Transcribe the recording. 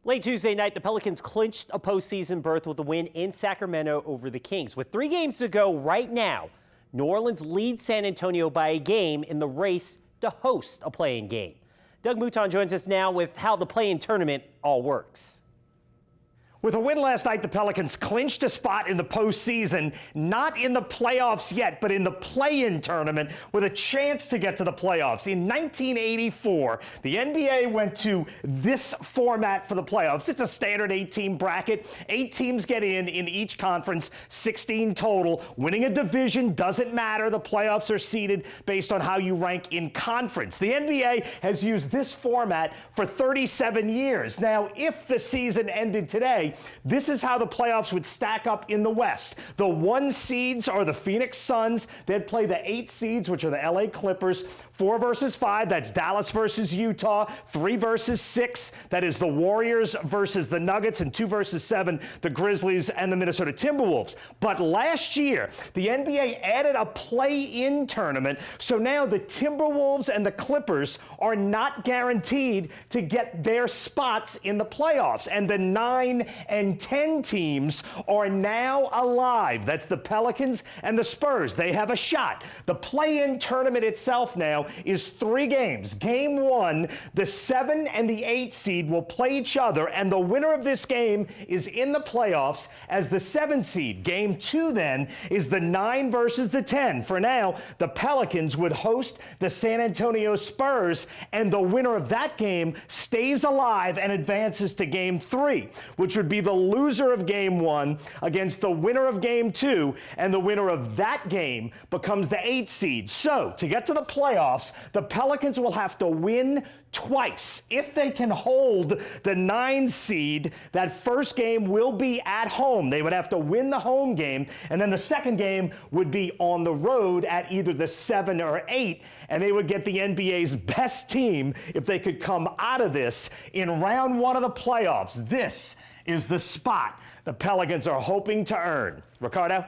Late Tuesday night, the Pelicans clinched a postseason berth with a win in Sacramento over the Kings. With 3 games to go right now, New Orleans leads San Antonio by a game in the race to host a play-in game. Doug Mouton joins us now with how the play-in tournament all works. With a win last night, the Pelicans clinched a spot in the postseason, not in the playoffs yet, but in the play-in tournament with a chance to get to the playoffs. In 1984, the NBA went to this format for the playoffs. It's a standard 8-team bracket. 8 teams get in each conference, 16 total. Winning a division doesn't matter. The playoffs are seeded based on how you rank in conference. The NBA has used this format for 37 years. Now, if the season ended today, this is how the playoffs would stack up in the West. The 1 seeds are the Phoenix Suns. They'd play the 8 seeds, which are the LA Clippers. 4 versus 5, that's Dallas versus Utah. 3 versus 6, that is the Warriors versus the Nuggets. And 2 versus 7, the Grizzlies and the Minnesota Timberwolves. But last year, the NBA added a play-in tournament. So now the Timberwolves and the Clippers are not guaranteed to get their spots in the playoffs. And the 9 and 10 teams are now alive. That's the Pelicans and the Spurs. They have a shot. The play-in tournament itself now is 3 games. Game 1, the 7 and the 8 seed will play each other, and the winner of this game is in the playoffs as the 7 seed. Game 2 then is the 9 versus the 10. For now, the Pelicans would host the San Antonio Spurs, and the winner of that game stays alive and advances to Game 3, which would be the loser of Game 1 against the winner of Game 2, and the winner of that game becomes the 8 seed. So, to get to the playoffs, the Pelicans will have to win twice. If they can hold the 9 seed, that first game will be at home. They would have to win the home game, and then the second game would be on the road at either the 7 or 8, and they would get the NBA's best team if they could come out of this in round 1 of the playoffs. This is the spot the Pelicans are hoping to earn. Ricardo?